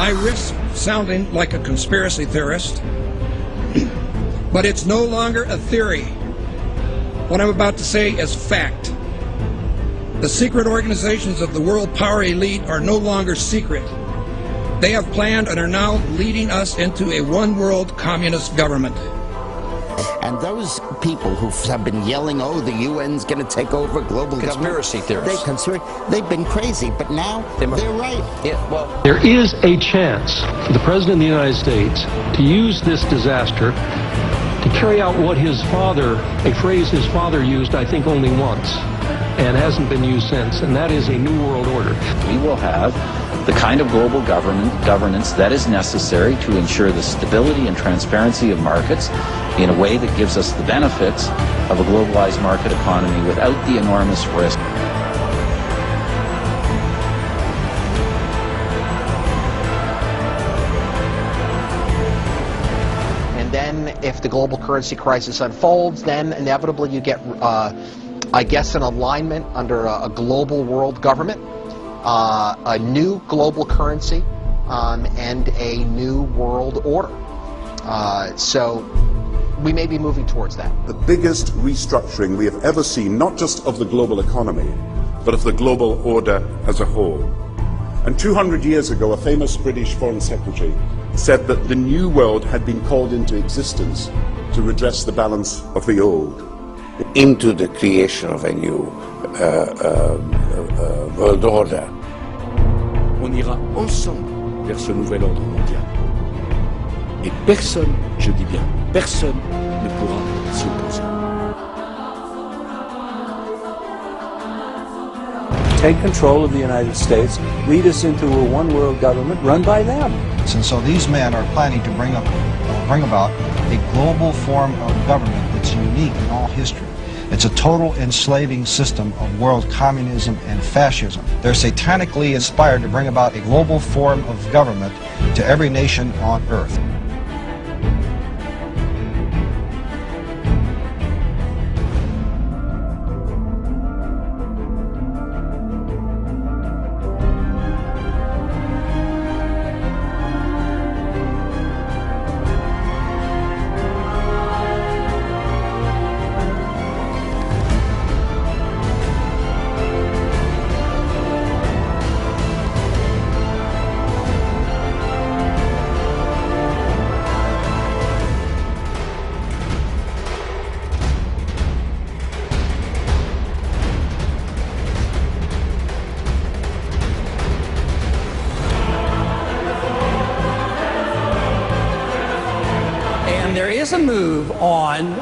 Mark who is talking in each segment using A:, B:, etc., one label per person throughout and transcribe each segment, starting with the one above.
A: I risk sounding like a conspiracy theorist, but it's no longer a theory. What I'm about to say is fact. The secret organizations of the world power elite are no longer secret. They have planned and are now leading us into a one-world communist government.
B: And those people who have been yelling, oh, the UN's going to take over global
C: conspiracy
B: government.
C: Theorists.
B: They've been crazy, but now they're right.
C: Yeah, well,
D: there is a chance for the President of the United States to use this disaster to carry out what his father, a phrase his father used, I think, only once, and hasn't been used since, and that is a new world order.
E: We will have the kind of global governance that is necessary to ensure the stability and transparency of markets in a way that gives us the benefits of a globalized market economy without the enormous risk.
F: And then if the global currency crisis unfolds, then inevitably you get, I guess, an alignment under a global world government, a new global currency, and a new world order. So we may be moving towards that.
G: The biggest restructuring we have ever seen, not just of the global economy, but of the global order as a whole. And 200 years ago, a famous British Foreign Secretary said that the new world had been called into existence to redress the balance of the old.
H: Into the creation of a new world order.
I: On ira ensemble vers ce nouvel ordre mondial. Et personne, je dis bien personne, ne pourra s'y opposer.
J: Take control of the United States, lead us into a one-world government run by them.
K: And so these men are planning to bring about a global form of government that's unique in all history. It's a total enslaving system of world communism and fascism. They're satanically inspired to bring about a global form of government to every nation on earth.
A: There is a move on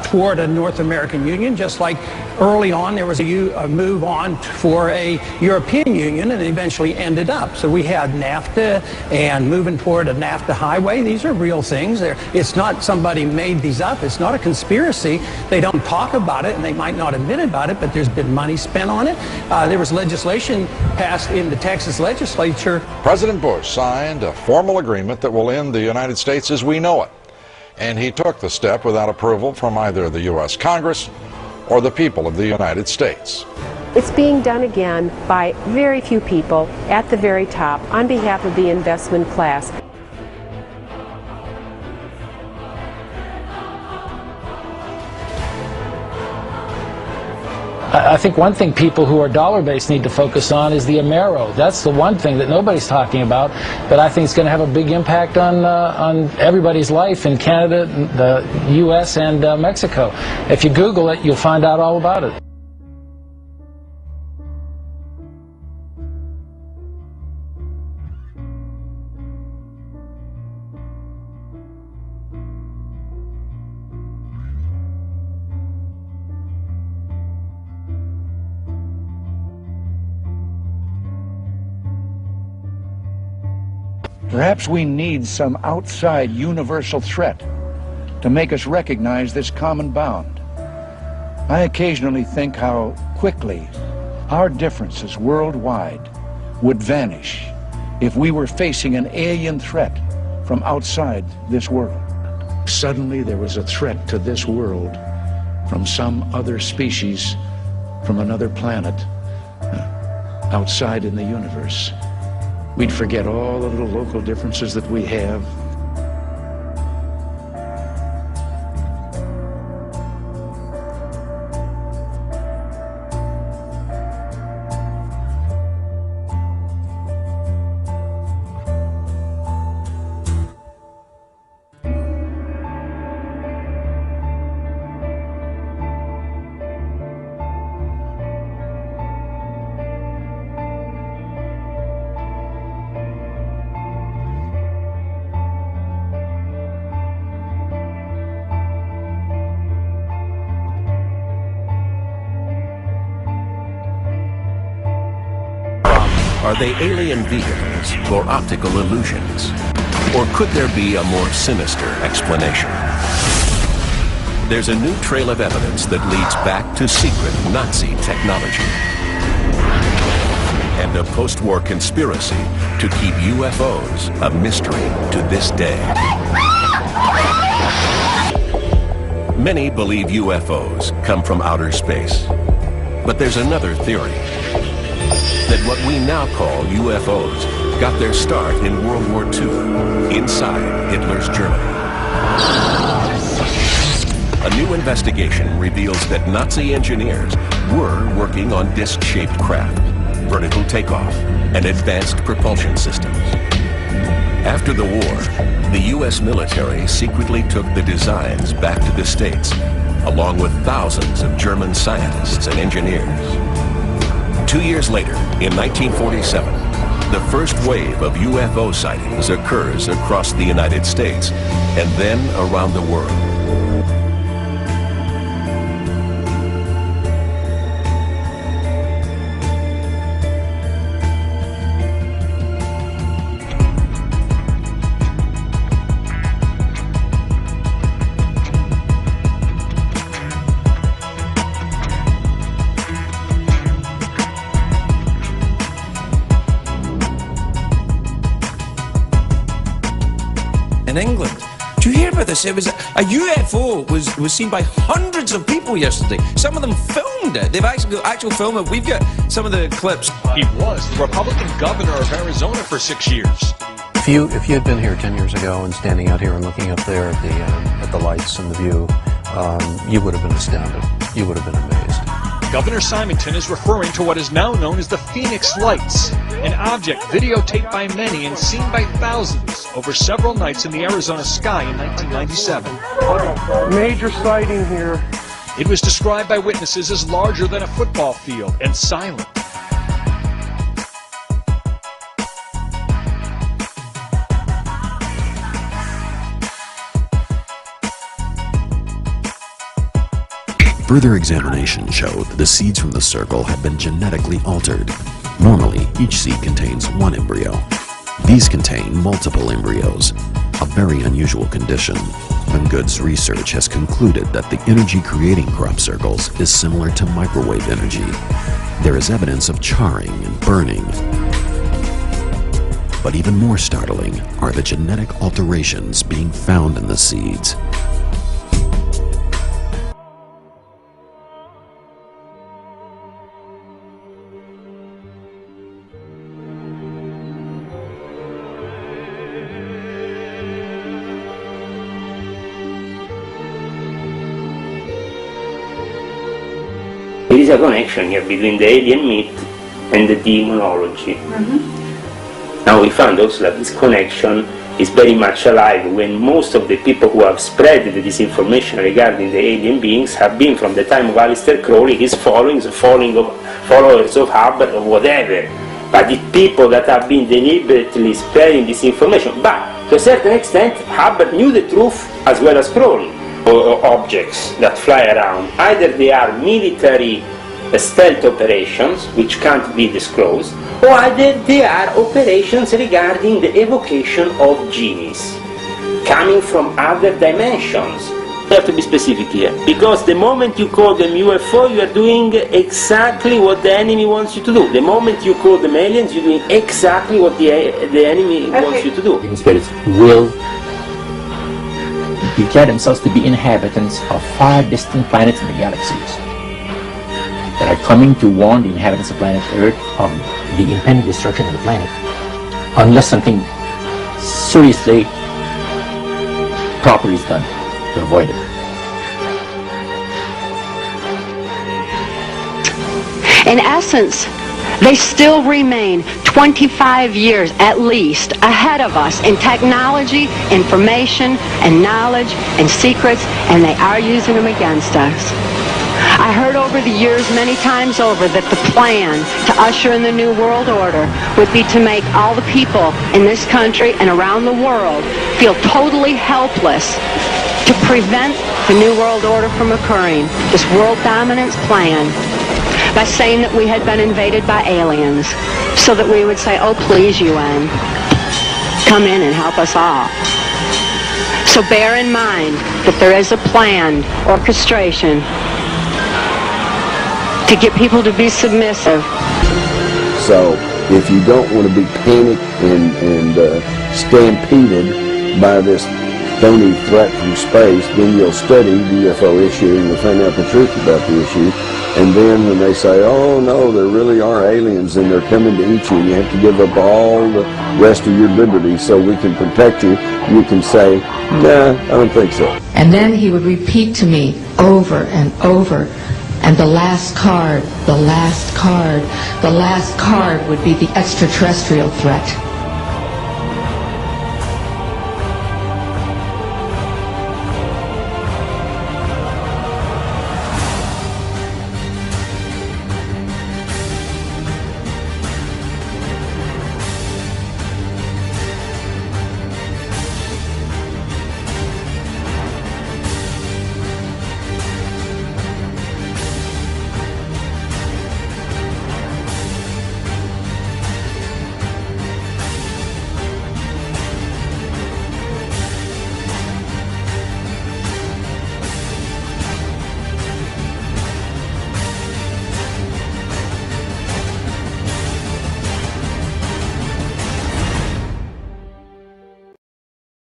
A: toward a North American Union, just like early on there was a move on for a European Union, and it eventually ended up. So we had NAFTA and moving toward a NAFTA highway. These are real things. It's not somebody made these up. It's not a conspiracy. They don't talk about it, and they might not admit about it, but there's been money spent on it. There was legislation passed in the Texas legislature.
L: President Bush signed a formal agreement that will end the United States as we know it. And he took the step without approval from either the U.S. Congress or the people of the United States.
M: It's being done again by very few people at the very top on behalf of the investment class.
N: I think one thing people who are dollar-based need to focus on is the Amero. That's the one thing that nobody's talking about, but I think it's going to have a big impact on everybody's life in Canada, the U.S., and Mexico. If you Google it, you'll find out all about it.
O: Perhaps we need some outside universal threat to make us recognize this common bound. I occasionally think how quickly our differences worldwide would vanish if we were facing an alien threat from outside this world. Suddenly there was a threat to this world from some other species, from another planet, outside in the universe. We'd forget all the little local differences that we have.
C: Are they alien vehicles or optical illusions? Or could there be a more sinister explanation? There's a new trail of evidence that leads back to secret Nazi technology and a post-war conspiracy to keep UFOs a mystery to this day. Many believe UFOs come from outer space, but there's another theory, that what we now call UFOs got their start in World War II, inside Hitler's Germany. A new investigation reveals that Nazi engineers were working on disc-shaped craft, vertical takeoff, and advanced propulsion systems. After the war, the U.S. military secretly took the designs back to the States, along with thousands of German scientists and engineers. 2 years later, in 1947, the first wave of UFO sightings occurs across the United States and then around the world.
P: In England. Do you hear about this? It was a UFO was seen by hundreds of people yesterday. Some of them filmed it. They've actually got actual film it. We've got some of the clips.
Q: He was the Republican governor of Arizona for 6 years.
R: If you had been here 10 years ago and standing out here and looking up there at the lights and the view, you would have been astounded. You would have been amazed.
Q: Governor Symington is referring to what is now known as the Phoenix Lights, an object videotaped by many and seen by thousands over several nights in the Arizona sky in 1997.
S: Major sighting here.
Q: It was described by witnesses as larger than a football field and silent.
T: Further examination showed that the seeds from the circle had been genetically altered. Normally, each seed contains one embryo. These contain multiple embryos, a very unusual condition. Good's research has concluded that the energy creating crop circles is similar to microwave energy. There is evidence of charring and burning. But even more startling are the genetic alterations being found in the seeds.
U: There is a connection here between the alien myth and the demonology. Now we found also that this connection is very much alive when most of the people who have spread the disinformation regarding the alien beings have been from the time of Aleister Crowley, his followers of Hubbard or whatever. But the people that have been deliberately spreading disinformation. But to a certain extent, Hubbard knew the truth as well as Crowley. Or objects that fly around. Either they are military stealth operations, which can't be disclosed, or either they are operations regarding the evocation of genies, coming from other dimensions. You have to be specific here, because the moment you call them UFO, you are doing exactly what the enemy wants you to do. The moment you call them aliens, you're doing exactly what the enemy wants you to do.
V: The spirits will declare themselves to be inhabitants of far distant planets in the galaxies that are coming to warn the inhabitants of planet Earth of the impending destruction of the planet. unless something seriously proper is done to avoid it.
B: In essence, they still remain 25 years at least ahead of us in technology, information, and knowledge, and secrets, and they are using them against us. I heard over the years many times over that the plan to usher in the New World Order would be to make all the people in this country and around the world feel totally helpless to prevent the New World Order from occurring, this world dominance plan, by saying that we had been invaded by aliens, so that we would say, oh please UN, come in and help us all. So bear in mind that there is a planned orchestration to get people to be submissive.
D: So if you don't want to be panicked and stampeded by this phony threat from space, then you'll study the UFO issue and you'll find out the truth about the issue. And then when they say, oh no, there really are aliens and they're coming to eat you and you have to give up all the rest of your liberty so we can protect you, you can say, nah, I don't think so.
W: And then he would repeat to me over and over, and the last card, the last card, the last card would be the extraterrestrial threat.